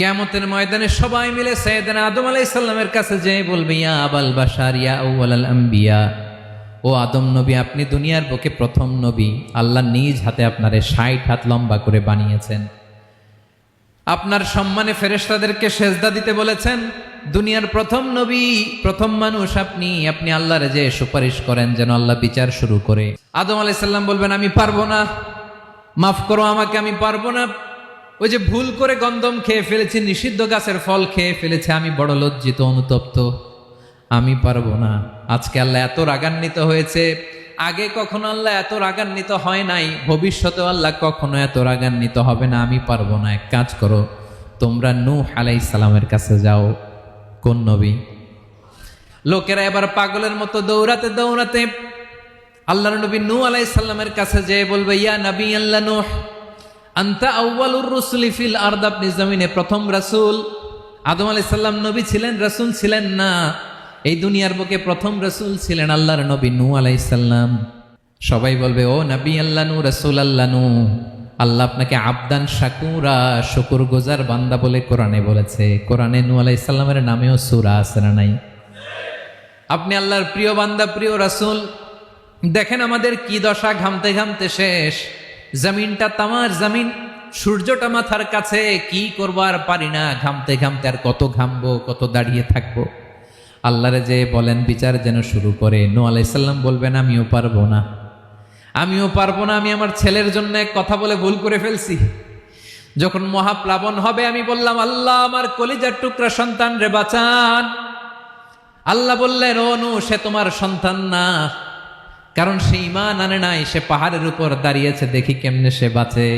কিয়ামতের ময়দানে সবাই মিলে সাইয়েদনা আদম আলাইহিস সালামের কাছে যেয়ে বলবে, ইয়া আবাল বাশার ইয়া আউয়ালাল আম্বিয়া, ও আদম নবী, আপনি দুনিয়ার বুকে প্রথম নবী। আল্লাহ নিজ হাতে আপনারে 60 হাত লম্বা করে বানিয়েছেন। আপনার সম্মানে ফেরেশতাদেরকে সেজদা দিতে বলেছেন। দুনিয়ার প্রথম নবী, প্রথম মানুষ আপনি। আপনি আল্লাহরে যে সুপারিশ করেন যেন আল্লাহ বিচার শুরু করে। আদম আলাইহিস সালাম বলবেন, আমি পারবো না, মাফ করো আমাকে, আমি পারবো না। ওই যে ভুল করে গন্ধম খেয়ে ফেলেছি, নিষিদ্ধ গাছের ফল খেয়ে ফেলেছে, আমি বড় লজ্জিত, অনুতপ্ত, আমি পারবো না। আজকে আল্লাহ এত রাগান্বিত হয়েছে, আগে কখনো আল্লাহ এত রাগান্বিত হয় নাই, ভবিষ্যতেও আল্লাহ কখনো এত রাগান্বিত হবে না। আমি পারবো না। এক কাজ করো, তোমরা নূহ আলাইহিস সালামের কাছে যাও। কোন নবী? লোকেরা এবার পাগলের মতো দৌড়াতে দৌড়াতে আল্লাহর নবী নূহ আলাইহিস সালামের কাছে যেয়ে বলবে, ইয়া নবী আল্লাহ নূহ, আনতা আউয়ালুর রুসুলি ফিল আরদ, আপনি জমিনে প্রথম রাসূল। আদম আলাইহিস সালাম নবী ছিলেন, রাসূল ছিলেন না। এই দুনিয়ার বুকে প্রথম রাসূল ছিলেন আল্লাহর নবী নূহ আলাইহিস সালাম। সবাই বলবে, ও নবী আল্লাহ নূহ, রাসূল আল্লাহ নূহ, আল্লাহ আপনাকে আবদান শাকুরা, শুকরগুজার বান্দা বলে কোরআনে বলেছে। কোরআনে নূহ আলাইহিস সালামের নামেও সূরা আছে না নাই? আপনি আল্লাহর প্রিয় বান্দা, প্রিয় রাসূল। দেখেন আমাদের কি দশা, ঘামতে ঘামতে শেষ। জমিনটা তামার জমিন, সূর্যটা মাথার কাছে, কি করবো আর পারি না, ঘামতে ঘামতে আর কত ঘামবো, কত দাঁড়িয়ে থাকবো। আল্লাহরে যে বলেন বিচার যেন শুরু করে। নূহ আলাইহিস সালাম বলবেন, আমিও পারবো না, আমিও পারবো না। আমি আমার ছেলের জন্য এক কথা বলে ভুল করে ফেলছি। যখন মহাপ্লাবন হবে আমি বললাম, আল্লাহ আমার কলিজার টুকরা সন্তান রে বাঁচান। আল্লাহ বললেন, ও নূহ, সে তোমার সন্তান না, কারণ সে ঈমান আনে নাই, সে পাহাড়ের উপর দাঁড়িয়েছে, দেখি কেমনে সে বাঁচে।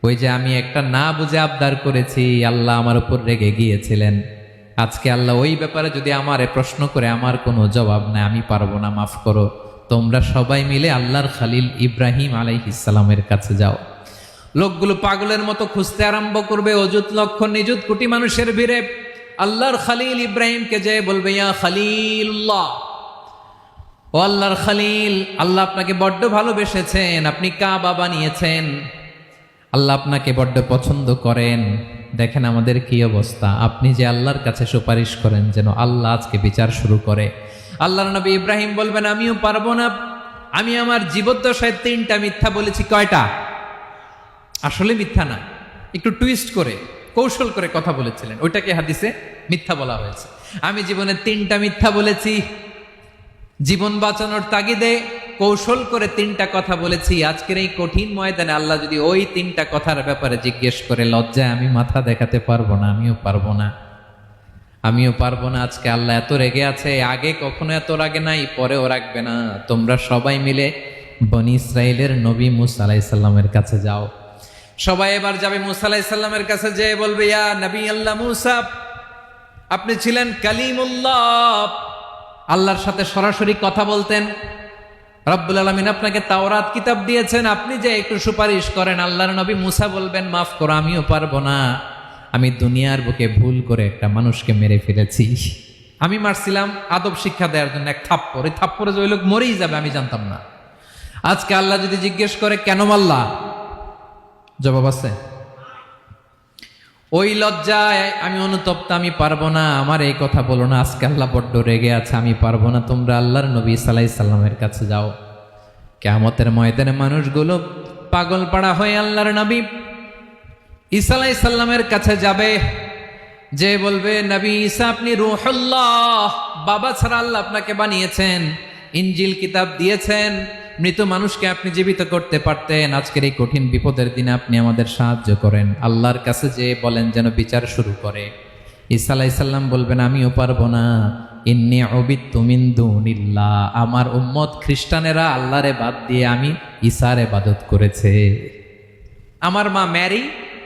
ওই যে আমি একটা না বুঝে আবদার করেছি, আল্লাহ আমার উপর রেগে গিয়েছিলেন। আজকে আল্লাহ ওই ব্যাপারে যদি আমারে প্রশ্ন করে, আমার কোনো জবাব নাই, আমি পারবো না, মাফ করো। তোমরা সবাই মিলে আল্লাহর খালিল ইব্রাহিম আলাইহিস সালামের কাছে যাও। লোকগুলো পাগলের মতো খুঁজতে আরম্ভ করবে, অযুত লক্ষ নিযুত কোটি মানুষের ভিড়ে আল্লাহর খালিল ইব্রাহিমকে যে বলবে, ইয়া খালিলুল্লাহ, ও আল্লাহর খালিল, আল্লাহ আপনাকে বড্ড ভালোবেসেছেন, আপনি কাবা বানিয়েছেন, আল্লাহ আপনাকে বড্ড পছন্দ করেন। দেখেন আমাদের কি অবস্থা। আপনি যে আল্লাহর কাছে সুপারিশ করেন যেন আল্লাহ আজকে বিচার শুরু করে। আল্লাহর নবী ইব্রাহিম বলবেন, আমিও পারবো না। আমি আমার জীবদ্দশায় 3টা মিথ্যা বলেছি। কয়টা? আসলে মিথ্যা না, একটু টুইস্ট করে, কৌশল করে কথা বলেছিলেন, ওইটাকে হাদিসে মিথ্যা বলা হয়েছে। আমি জীবনে 3টা মিথ্যা বলেছি, জীবন বাঁচানোর তাগিদে কৌশল করে 3টা কথা বলেছি। আজকের এই কঠিন ময়দানে আল্লাহ যদি ওই 3টা কথার ব্যাপারে জিজ্ঞেস করে, লজ্জায় আমি মাথা দেখাতে পারবো না, আমিও পারবো না, আমিও পারবো না। আজকে আল্লাহ এত রেগে আছে, আগে কখনো এত রাগে নাই, পরেও রাখবে না। তোমরা সবাই মিলে বনি ইসরাইলের নবী মূসা আলাইহিস সালামের কাছে যাও। সবাই এবার যাবে মূসা আলাইহিস সালামের কাছে, যেয়ে বলবে, ইয়া নবী আল্লাহ মূসা, আপনি ছিলেন কালিমুল্লাহ, আল্লাহর সাথে সরাসরি কথা বলতেন। রব্বুল আলামিন আপনাকে তাওরাত কিতাব দিয়েছেন, আপনি যে একটু সুপারিশ করেন। আল্লাহর নবী মূসা বলবেন, মাফ করো, আমিও পারবো না। আমি দুনিয়ার বুকে ভুল করে একটা মানুষকে মেরে ফেলেছি। আমি মারছিলাম আদব শিক্ষা দেওয়ার জন্য এক থাপ্পড়, এই থাপ্পড়ে যে ওই লোক মরেই যাবে আমি জানতাম না। আজকে আল্লাহ যদি জিজ্ঞেস করে কেন মারলা, জবাব আছে? ওই লজ্জায় আমি অনুতপ্ত, আমি পারবো না, আমার এই কথা বলো না। আজকে আল্লাহ বড্ড রেগে আছে, আমি পারবো না। তোমরা আল্লাহর নবী ঈসা আলাইহিস সালামের কাছে যাও। কিয়ামতের ময়দানে মানুষগুলো পাগল পাড়া হয়ে আল্লাহর নবী ঈসা আলাইহিস সালামের কাছে যাবে, যে বলবে, নবী ঈসা আপনি রূহুল্লাহ, বাবা ছাড়া আল্লাহ আপনাকে বানিয়েছেন, ইনজিল কিতাব দিয়েছেন, মৃত মানুষকে আপনি জীবিত করতে পারতেন। আজকের এই কঠিন বিপদের দিনে আপনি আমাদের সাহায্য করেন। আল্লাহর কাছে যে বলেন যেন বিচার শুরু করে। ঈসা আলাইহিস সালাম বলবেন, আমিও পারবো না। ইন্নী উবিদতু মিন দুনিল্লাহ, আমার উম্মত খ্রিস্টানেরা আল্লাহরে বাদ দিয়ে আমি ঈসার ইবাদত করেছে। আমার মা ম্যারি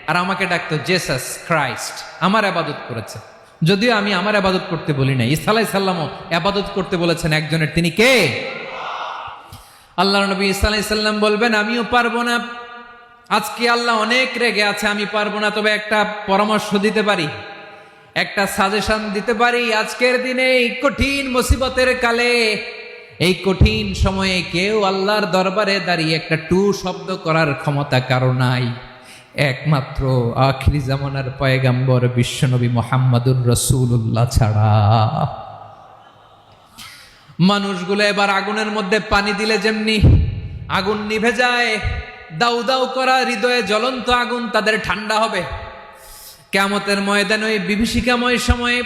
আর আমাকে ডাকতো জেসাস ক্রাইস্ট, আমার ইবাদত করেছে। যদিও আমি আমার ইবাদত করতে বলি না, ঈসা আলাইহিস সালামও ইবাদত করতে বলেছেন একজনের, তিনি কে? আল্লাহর নবী ঈসা আলাইহিস সালাম বলবেন, আমিও পারবো না। আজকে আল্লাহ অনেক রেগে আছে, আমি পারবো না। তবে একটা পরামর্শ দিতে পারি, একটা সাজেশন দিতে পারি। আজকের দিনে এই কঠিন মুসিবতের কালে, এই কঠিন সময়ে কেউ আল্লাহর দরবারে দাঁড়িয়ে একটা টু শব্দ করার ক্ষমতা কারো নাই। একমাত্র আখিরি জামানার পয়গাম্বর বিশ্বনবী মুহাম্মাদুর রাসূলুল্লাহ ছাড়া। মানুষগুলো এবার আগুনের মধ্যে পানি দিলে যেমনি আগুন নিভে যায়, দাউ দাউ করা হৃদয়ে জ্বলন্ত আগুন তাদের ঠান্ডা হবে। কিয়ামতের ময়দানে ওই বিভীষিকাময় সময়ে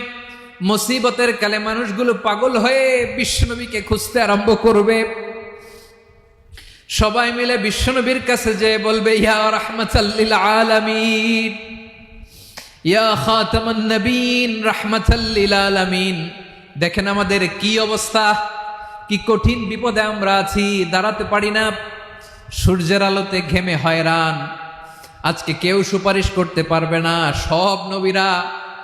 মুসিবতের কালে মানুষগুলো পাগল হয়ে বিশ্বনবীকে খুঁজতে আরম্ভ করবে। সবাই মিলে বিশ্বনবীর কাছে যেয়ে বলবে, ইয়া রাহমাতাল লিল আলামিন, ইয়া খাতামান নবীন, রাহমাতাল লিল আলামিন। দেখেন আমাদের কি অবস্থা, কি কঠিন বিপদে আমরা আছি, দাঁড়াতে পারি না, সূর্যের আলোতে ঘেমে হয়রান। আজকে কেউ সুপারিশ করতে পারবে না। সব নবীরা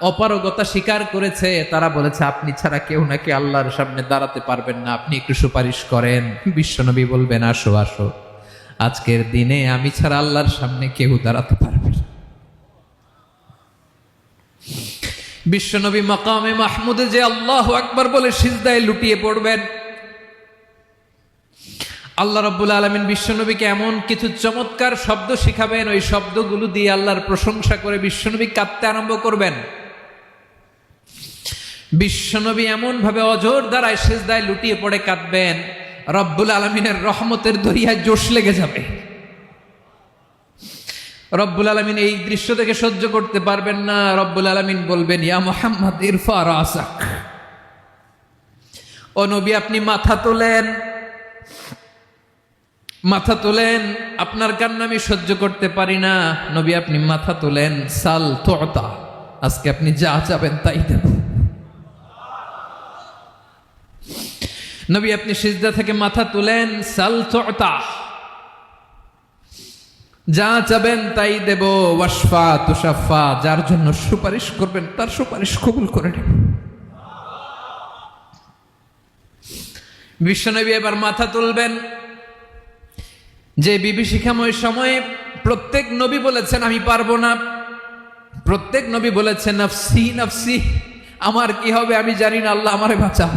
অপারগতা স্বীকার করেছে, তারা বলেছে আপনি ছাড়া কেউ নাকি আল্লাহর সামনে দাঁড়াতে পারবেন না, আপনি একটু সুপারিশ করেন। বিশ্বনবী বলবেন, আসো আসো, আজকের দিনে আমি ছাড়া আল্লাহর সামনে কেউ দাঁড়াতে পারবে না। বিশ্বনবী মাকামে মাহমুদে যে আল্লাহু আকবার বলে সিজদায় লুটিয়ে পড়বেন। আল্লাহ রাব্বুল আলামিন বিশ্বনবীকে এমন কিছু চমৎকার শব্দ শিখাবেন, ওই শব্দগুলো দিয়ে আল্লাহর প্রশংসা করে বিশ্বনবী কাঁদতে আরম্ভ করবেন। বিশ্বনবী এমন ভাবে অজর দ্বারায় সিজদায় লুটিয়ে পড়ে কাঁদবেন, রব্বুল আলামিনের রহমতের দরিয়ায় জোশ লেগে যাবে। রব্বুল আলামিন এই দৃশ্য থেকে সহ্য করতে পারবেন না। রব্বুল আলামিন বলবেন, ইয়া মুহাম্মদ ইরফা রাসাক, ও নবী আপনি মাথা তোলেন, মাথা তোলেন, আপনার কান্না আমি সহ্য করতে পারি না। নবী আপনি মাথা তোলেন, সাল তুতা, আজকে আপনি যা চাবেন তাই দেব। নবী আপনি সিজদা থেকে মাথা তুলেন, সাল তুতা, যা চাবেন তাই দেব। ওয়াশফা তুশাফা, যার জন্য সুপারিশ করবেন তার সুপারিশ কবুল করে নেব। বিশ্বনবী এবার মাথা তুলবেন। যে বিভীষিকাময় সময়ে প্রত্যেক নবী বলেছেন আমি পারবো না, প্রত্যেক নবী বলেছেন নফসি নফসি, আমার কি হবে আমি জানি না, আল্লাহ আমারে বাঁচাও।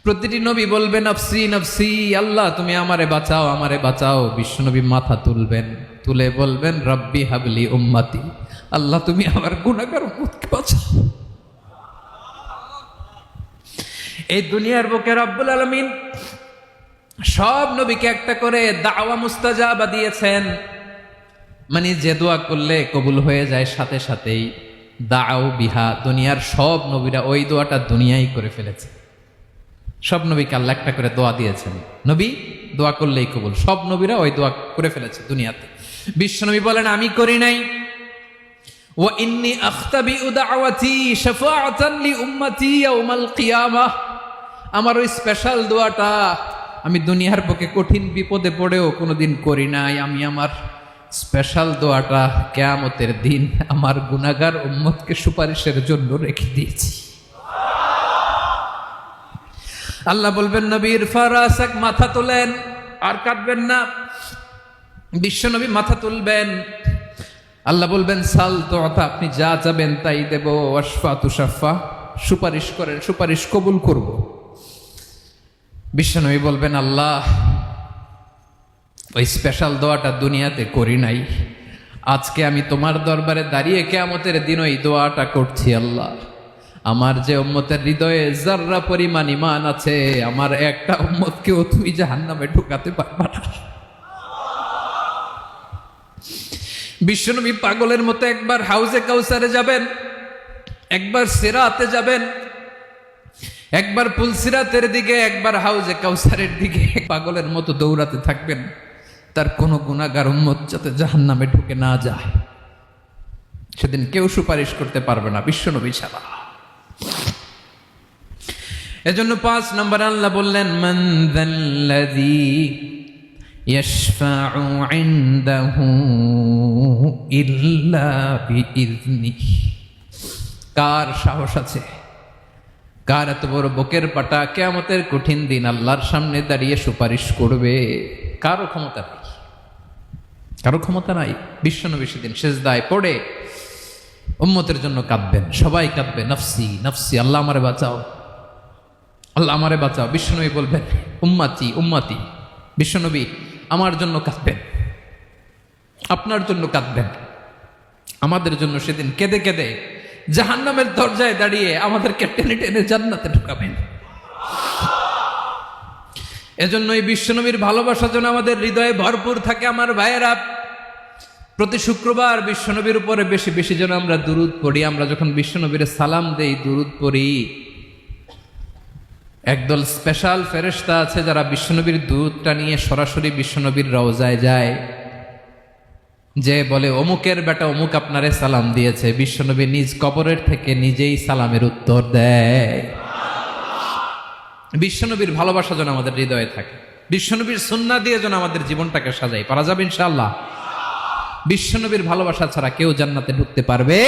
প্রতিটি নবী বলবে নফসি নফসি, আল্লাহ তুমি আমারে বাঁচাও, আমারে বাঁচাও। বিশ্বনবী মাথা তুলবেন, তুলে বলবেন রব্বি হাবলি উম্মতি, আল্লাহ তুমি আমার গুনাহগার উম্মতকে বাঁচাও। এই দুনিয়ার বুকে রব্বুল আলামিন সব নবীকে একটা করে দাওয়া মুস্তাজাবা দিয়েছেন, মানে যে দোয়া করলে কবুল হয়ে যায় সাথে সাথেই। দাও বিহা, দুনিয়ার সব নবীরা ওই দোয়াটা দুনিয়ায় করে ফেলেছে। সব নবীকে আল্লাহ একটা করে দোয়া দিয়েছেন, নবী দোয়া করলেই কবুল। সব নবীরা ওই দোয়া করে ফেলেছে দুনিয়াতে। বিশ্বনবী বলেন আমি করি নাই। ওয়া ইন্নী আখতাবিউ দাওয়াতি শাফাআতান লি উম্মতি ইয়াউমাল কিয়ামাহ, আমার ওই স্পেশাল দোয়াটা আমি দুনিয়ার বুকে কঠিন বিপদে পড়েও কোনোদিন করি নাই। আমি আমার স্পেশাল দোয়াটা কিয়ামতের দিন আমার গুনাহগার উম্মতকে সুপারিশের জন্য রেখে দিয়েছি। আল্লাহ বলবেন নবীর ফারাসাক, মাথা তোলেন, আর কাঁদবেন না। বিশ্বনবী মাথা তুলবেন, আল্লাহ বলবেন সাল তুতা, আপনি যা চাবেন তাই দেব। ওয়াশফা তুশাফা, সুপারিশ করেন, সুপারিশ কবুল করব। বিশ্বনবী বলবেন আল্লাহ ওই স্পেশাল দোয়াটা দুনিয়াতে করি নাই, আজকে আমি তোমার দরবারে দাঁড়িয়ে কিয়ামতের দিন ওই দোয়াটা করছি। আল্লাহ আমার যে উম্মতের হৃদয়ে যাররা পরিমাণ ঈমান আছে, আমার একটা উম্মতকেও তুমি জাহান্নামে ঢুকাতে পারবা না। বিশ্বনবী পাগলের মতো একবার হাউজে কাউসারে যাবেন, একবার সিরাতে যাবেন, একবার পুলসিরাতের দিকে, একবার হাউজে কাউসারের দিকে পাগলের মতো দৌড়াতে থাকবেন, তার কোনো গুনাহগার উম্মত যাতে জাহান্নামে ঢুকে না যায়। সেদিন কেউ সুপারিশ করতে পারবে না বিশ্বনবী ছাড়া। এজন্য 5 নম্বর আল্লাহ বললেন মান যাল্লাযী ইয়াশফাউ ইনদাহু ইল্লা বিইযনিহি, কার সাহস আছে, কার এত বড় বুকের পাটা কিয়ামতের কঠিন দিন আল্লাহর সামনে দাঁড়িয়ে সুপারিশ করবে? কারো ক্ষমতা নাই, কারো ক্ষমতা নাই। বিশ্বনবী সেদিন সিজদায় পড়ে উম্মতের জন্য কাঁদবেন, সবাই কাঁদবে নফসি নফসি, আল্লাহ আমারে বাঁচাও, আল্লাহ আমারে বাঁচাও। বিশ্বনবী বলবেন উম্মতি উম্মতি, বিশ্বনবী আমার জন্য কাঁদবেন। আপনার জন্য কাঁদবেন, আমাদের জন্য সেদিন কেঁদে কেঁদে জাহান্নামের দরজায় দাঁড়িয়ে আমাদেরকে টেনে টেনে জান্নাতে ঢুকাবেন। এজন্য এই বিশ্বনবীর ভালোবাসা যেন আমাদের হৃদয়ে ভরপুর থাকে। আমার ভাইয়েরা, প্রতি শুক্রবার বিশ্বনবীর উপরে বেশি বেশি যেন আমরা দুরূদ পড়ি। আমরা যখন বিশ্বনবীর সালাম দেই, দুরূদ পড়ি, একদল স্পেশাল ফেরেশতা আছে যারা বিশ্বনবীর দুধটা নিয়ে সরাসরি বিশ্বনবীর রওজায় যায়, যে বলে অমুকের বেটা অমুক আপনারে সালাম দিয়েছে। বিশ্বনবী নিজ কবরের থেকে নিজেই সালামের উত্তর দেয়। বিশ্বনবীর ভালোবাসা যেন আমাদের হৃদয়ে থাকে, বিশ্বনবীর সুন্নাহ দিয়ে যেন আমাদের জীবনটাকে সাজাই। পারা যাবে ইনশাআল্লাহ। বিশ্বনবীর ভালোবাসা ছাড়া কেউ জান্নাতে ঢুকতে পারবে